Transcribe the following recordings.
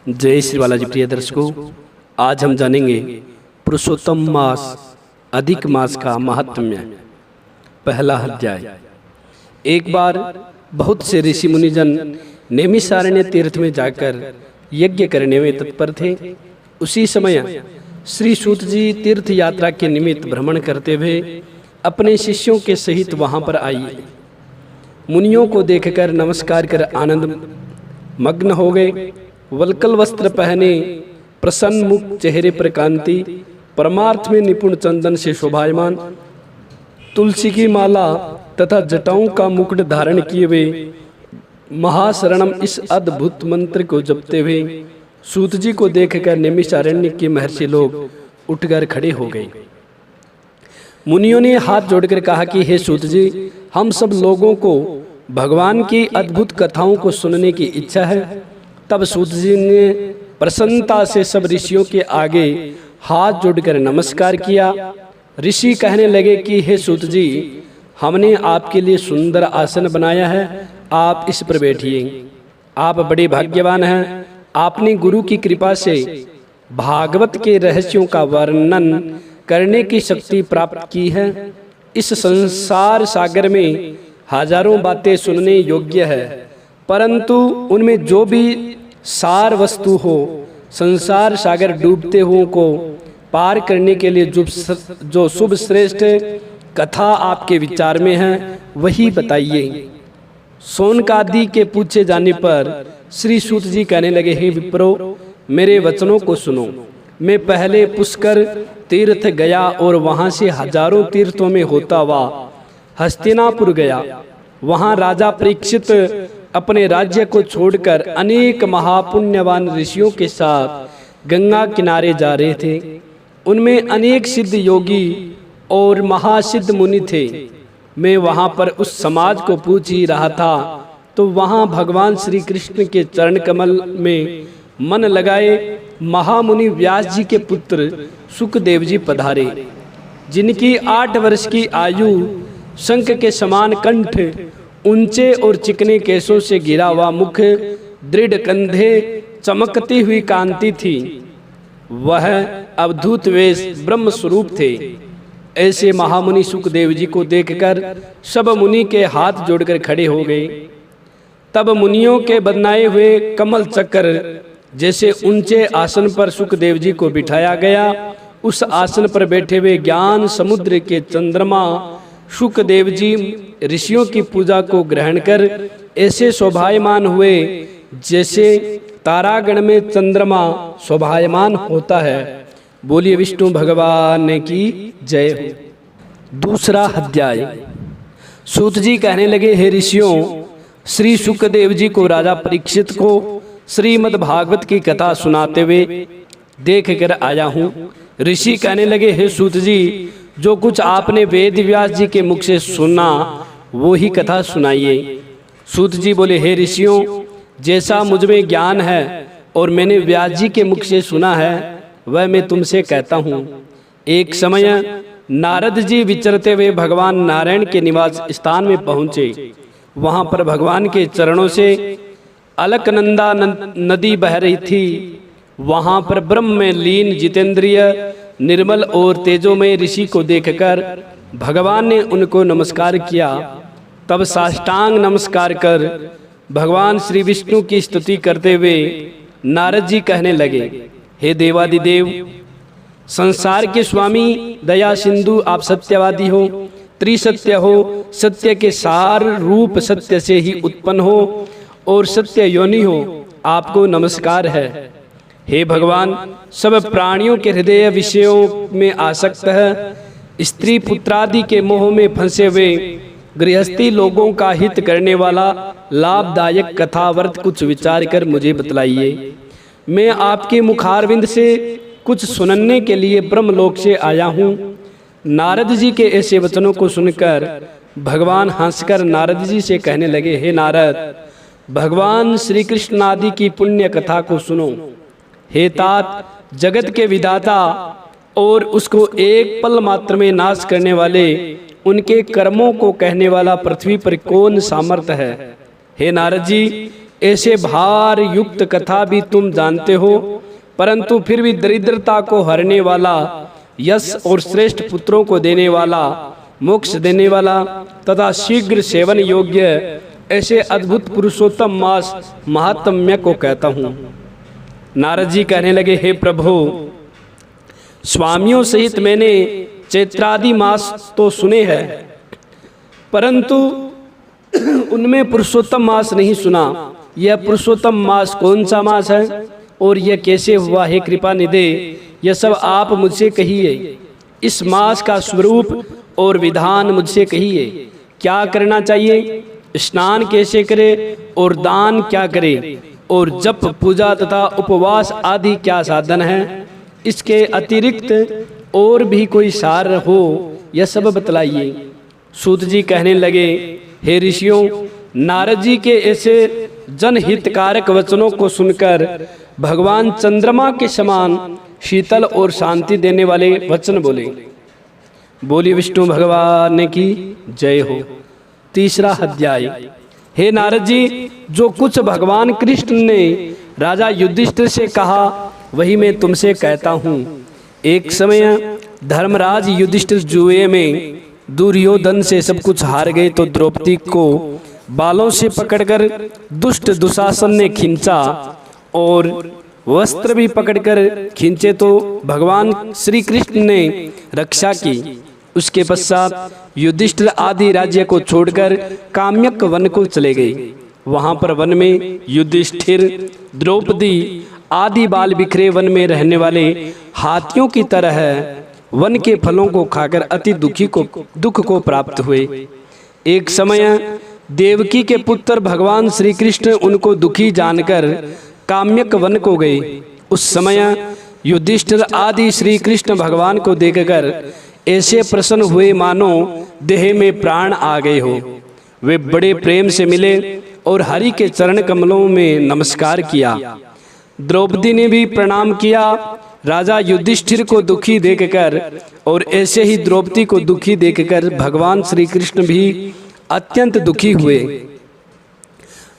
जय श्री बालाजी। प्रिय दर्शकों, आज हम जानेंगे पुरुषोत्तम मास अधिक मास का महात्म्य। पहला अध्याय। एक बार बहुत से ऋषि मुनिजन नैमिषारण्य तीर्थ में जाकर यज्ञ करने में तत्पर थे। उसी समय श्री सूत जी तीर्थ यात्रा के निमित्त भ्रमण करते हुए अपने शिष्यों के सहित वहां पर आए। मुनियों को देखकर नमस्कार कर आनंद मग्न हो गए। वल्कल वस्त्र पहने, प्रसन्न मुख, चेहरे पर कांति, परमार्थ में निपुण चंदन से शोभायमान, तुलसी की माला तथा जटाओं का मुकुट धारण किए हुए महाशरणम इस अद्भुत मंत्र को जपते हुए सूत जी को देखकर नैमिषारण्य के महर्षि लोग उठकर खड़े हो गए। मुनियों ने हाथ जोड़कर कहा कि हे सूत जी, हम सब लोगों को भगवान की अद्भुत कथाओं को सुनने की इच्छा है। तब सूत जी ने प्रसन्नता से सब ऋषियों के आगे हाथ जोड़कर नमस्कार किया। ऋषि कहने लगे कि हे सूत जी, हमने आपके लिए सुंदर आसन बनाया है, आप इस पर बैठिए। आप बड़े भाग्यवान हैं। आपने गुरु की कृपा से भागवत के रहस्यों का वर्णन करने की शक्ति प्राप्त की है। इस संसार सागर में हजारों बातें सुनने योग्य है, परंतु उनमें जो भी सार वस्तु हो, संसार सागर डूबते हुओं को पार करने के लिए जो शुभ श्रेष्ठ कथा आपके विचार में है, वही बताइए। शौनकादि के पूछे जाने पर श्री सूत जी कहने लगे, हे विप्रो, मेरे वचनों को सुनो। मैं पहले पुष्कर तीर्थ गया और वहां से हजारों तीर्थों में होता हुआ हस्तिनापुर गया। वहां राजा परीक्षित अपने राज्य को छोड़कर अनेक महापुण्यवान ऋषियों के साथ गंगा किनारे जा रहे थे। उनमें अनेक सिद्ध योगी और महासिद्ध मुनि थे। मैं वहां पर उस समाज को पूछ ही रहा था, तो वहां भगवान श्री कृष्ण के चरण कमल में मन लगाए महामुनि व्यास जी के पुत्र सुखदेव जी पधारे, जिनकी 8 वर्ष की आयु, शंख के समान कंठ, ऊंचे और चिकने केशों से घिरा हुआ मुख, दृढ़ कंधे, चमकती हुई कांति थी। वह अवधूत वेश ब्रह्म स्वरूप थे। ऐसे महामुनि सुखदेव जी को देखकर सब मुनि के हाथ जोड़कर खड़े हो गए। तब मुनियों के बनाए हुए कमल चक्र जैसे ऊंचे आसन पर सुखदेव जी को बिठाया गया। उस आसन पर बैठे हुए ज्ञान समुद्र के चंद्रमा सुखदेव जी ऋषियों की पूजा को ग्रहण कर ऐसे शोभायमान हुए जैसे तारागण में चंद्रमा शोभायमान होता है। बोलिए विष्णु भगवान की जय हो। दूसरा अध्याय। सूत जी कहने लगे, हे ऋषियों, श्री सुखदेव जी को राजा परीक्षित को श्रीमद् भागवत की कथा सुनाते हुए देख कर आया हूँ। ऋषि कहने लगे, हे सूत जी, जो कुछ आपने वेद व्यास जी के मुख से सुना वो ही कथा सुनाइए। सूत जी बोले, हे ऋषियों, जैसा मुझ में ज्ञान है और मैंने व्यास जी के मुख से सुना है वह मैं तुमसे कहता हूँ। एक समय नारद जी विचरते हुए भगवान नारायण के निवास स्थान में पहुँचे। वहाँ पर भगवान के चरणों से अलकनंदा नदी बह रही थी। वहाँ पर ब्रह्म में लीन जितेंद्रिय, निर्मल और तेजोमय ऋषि को देखकर भगवान ने उनको नमस्कार किया। तब साष्टांग नमस्कार कर भगवान श्री विष्णु की स्तुति करते हुए नारद जी कहने लगे, हे देवादिदेव, संसार के स्वामी, दया सिंधु, आप सत्यवादी हो, त्रिसत्य हो, सत्य के सार रूप सत्य से ही उत्पन्न हो और सत्य योनि हो, आपको नमस्कार है। हे भगवान, सब प्राणियों के हृदय विषयों में आसक्त है। स्त्री पुत्रादि के मोह में फंसे हुए गृहस्थी लोगों का हित करने वाला लाभदायक कथावर्त कुछ विचार कर मुझे बतलाइए। मैं आपके मुखारविंद से कुछ सुनने के लिए ब्रह्मलोक से आया हूँ। नारद जी के ऐसे वचनों को सुनकर भगवान हंसकर नारद जी से कहने लगे, हे नारद, भगवान श्री कृष्ण आदि की पुण्य कथा को सुनो। हे तात, जगत के विधाता और उसको एक पल मात्र में नाश करने वाले, उनके कर्मों को कहने वाला पृथ्वी पर कौन सामर्थ है। हे नारद जी, ऐसे भार युक्त कथा भी तुम जानते हो, परंतु फिर भी दरिद्रता को हरने वाला, यश और श्रेष्ठ पुत्रों को देने वाला, मोक्ष देने वाला तथा शीघ्र सेवन योग्य ऐसे अद्भुत पुरुषोत्तम मास महात्म्य को कहता हूँ। नारद जी कहने लगे, हे प्रभु, स्वामियों सहित मैंने चैत्रादि मास तो सुने हैं, परंतु उनमें पुरुषोत्तम मास नहीं सुना। यह पुरुषोत्तम मास कौन सा मास है और यह कैसे हुआ, हे कृपा निधे, यह सब आप मुझसे कहिए। इस मास का स्वरूप और विधान मुझसे कहिए। क्या करना चाहिए, स्नान कैसे करे और दान क्या करे, और जप पूजा तथा उपवास आदि क्या साधन है। इसके अतिरिक्त और भी कोई सार हो, यह सब बतलाइए। सूत जी कहने लगे, हे ऋषियों, नारद जी के ऐसे जनहितकारक वचनों को सुनकर भगवान चंद्रमा के समान शीतल और शांति देने वाले वचन बोले। बोली विष्णु भगवान की जय हो। तीसरा अध्याय। हे नारद जी, जो कुछ भगवान कृष्ण ने राजा युधिष्ठिर से कहा वही मैं तुमसे कहता हूँ। एक समय धर्मराज युधिष्ठिर जुए में दुर्योधन से सब कुछ हार गए तो द्रौपदी को बालों से पकड़कर दुष्ट दुशासन ने खींचा और वस्त्र भी पकड़कर खींचे तो भगवान श्री कृष्ण ने रक्षा की। उसके पश्चात युधिष्ठिर आदि राज्य को छोड़कर काम्यक वन को चले गए। वहां पर वन में युधिष्ठिर, द्रौपदी आदि बाल बिखरे वन में रहने वाले हाथियों की तरह वन के फलों को खाकर अति दुख को प्राप्त हुए। एक समय देवकी के पुत्र भगवान श्री कृष्ण उनको दुखी जानकर काम्यक वन को गए। उस समय युधिष्ठिर आदि श्री कृष्ण भगवान को देखकर ऐसे प्रसन्न हुए मानो देह में प्राण आ गए हो। वे बड़े प्रेम से मिले और हरि के चरण कमलों में नमस्कार किया। द्रौपदी ने भी प्रणाम किया। राजा युधिष्ठिर को दुखी देखकर और ऐसे ही द्रौपदी को दुखी देखकर भगवान श्री कृष्ण भी अत्यंत दुखी हुए।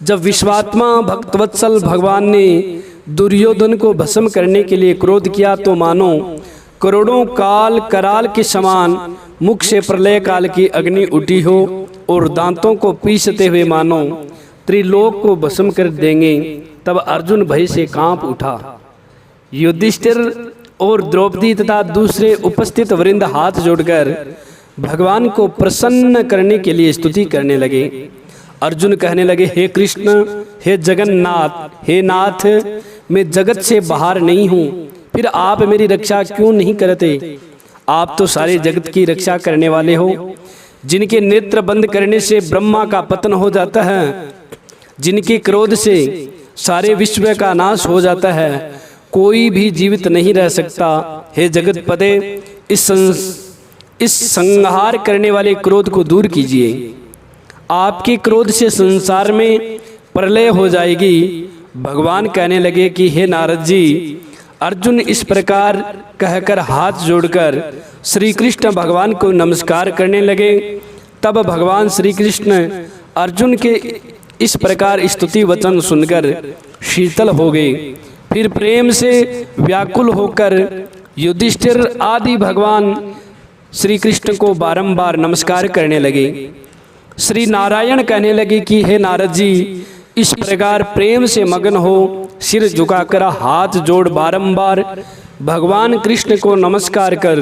जब विश्वात्मा भक्तवत्सल भगवान ने दुर्योधन को भस्म करने के लिए क्रोध किया तो मानो करोड़ों काल कराल के समान मुख से प्रलय काल की अग्नि उठी हो और दांतों को पीसते हुए मानो त्रिलोक को भस्म कर देंगे। तब अर्जुन भय से कांप उठा। युधिष्ठिर और द्रौपदी तथा दूसरे उपस्थित वृंद हाथ जोड़कर भगवान को प्रसन्न करने के लिए स्तुति करने लगे। अर्जुन कहने लगे, हे कृष्ण, हे जगन्नाथ, हे नाथ, मैं जगत से बाहर नहीं हूँ, फिर आप मेरी रक्षा क्यों नहीं करते? आप तो सारे जगत की रक्षा करने वाले हो। जिनके नेत्र बंद करने से ब्रह्मा का पतन हो जाता है, जिनके क्रोध से सारे विश्व का नाश हो जाता है, कोई भी जीवित नहीं रह सकता। हे जगतपते, इस संहार करने वाले क्रोध को दूर कीजिए। आपके क्रोध से संसार में प्रलय हो जाएगी। भगवान कहने लगे कि हे नारद जी, अर्जुन इस प्रकार कहकर हाथ जोड़कर श्री कृष्ण भगवान को नमस्कार करने लगे। तब भगवान श्री कृष्ण अर्जुन के इस प्रकार स्तुति वचन सुनकर शीतल हो गए। फिर प्रेम से व्याकुल होकर युधिष्ठिर आदि भगवान श्री कृष्ण को बारंबार नमस्कार करने लगे। श्री नारायण कहने लगे कि हे नारद जी, इस प्रकार प्रेम से मगन हो सिर झुकाकर हाथ जोड़ बारंबार भगवान कृष्ण को नमस्कार कर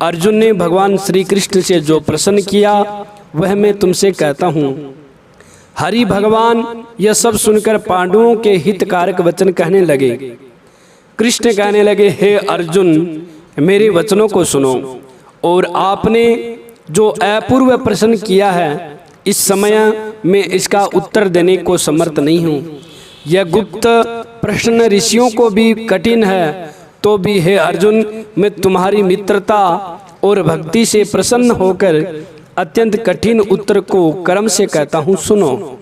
अर्जुन ने भगवान श्री कृष्ण से जो प्रसन्न किया वह मैं तुमसे कहता हूँ। हरि भगवान यह सब सुनकर पांडवों के हितकारक वचन कहने लगे। कृष्ण कहने लगे, हे अर्जुन, मेरे वचनों को सुनो और आपने जो अपूर्व प्रश्न किया है, इस समय मैं इसका उत्तर देने को समर्थ नहीं हूँ। यह गुप्त प्रश्न ऋषियों को भी कठिन है, तो भी हे अर्जुन, मैं तुम्हारी मित्रता और भक्ति से प्रसन्न होकर अत्यंत कठिन उत्तर को कर्म से कहता हूँ, सुनो।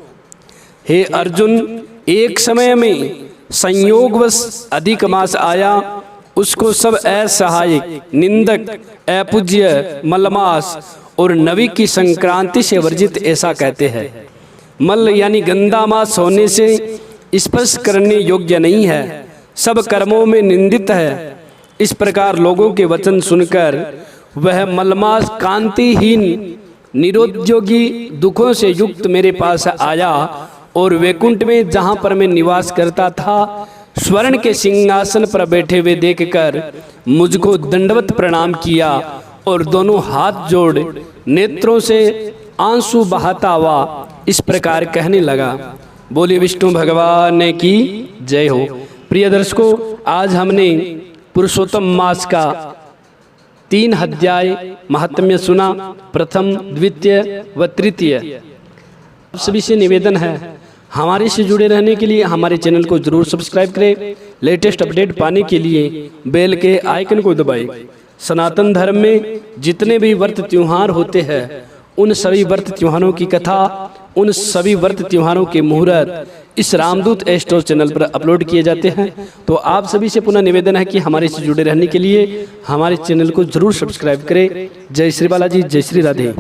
हे अर्जुन, एक समय में संयोगवश अधिक मास आया, उसको सब असहायक, निंदक, अपूज्य, मलमास और नवी की संक्रांति से वर्जित ऐसा कहते हैं। मल यानी गंदा मांस होने से स्पर्श करने योग्य नहीं है, सब कर्मों में निंदित है। इस प्रकार लोगों के वचन सुनकर वह मलमास कांतिहीन निरुद्योगी दुखों से युक्त मेरे पास आया और वैकुंठ में जहाँ पर मैं निवास करता था स्वर्ण के सिंहासन पर बैठे हुए देखकर मुझको दंडवत प्रणाम किया और दोनों हाथ जोड़ नेत्रों से आंसू बहाता हुआ इस प्रकार कहने लगा, बोले विष्णु भगवान की जय हो। प्रिय दर्शकों, आज हमने पुरुषोत्तम मास का 3 अध्याय महात्म्य सुना, प्रथम, द्वितीय व तृतीय। आप सभी से निवेदन है, हमारे से जुड़े रहने के लिए हमारे चैनल को जरूर सब्सक्राइब करें। लेटेस्ट अपडेट पाने के लिए बेल के आइकन को दबाएं। सनातन धर्म में जितने भी व्रत त्योहार होते हैं उन सभी व्रत त्योहारों की कथा, उन सभी व्रत त्योहारों के मुहूर्त इस रामदूत एस्ट्रो चैनल पर अपलोड किए जाते हैं। तो आप सभी से पुनः निवेदन है कि हमारे से जुड़े रहने के लिए हमारे चैनल को जरूर सब्सक्राइब करें। जय श्री बालाजी, जय श्री राधे।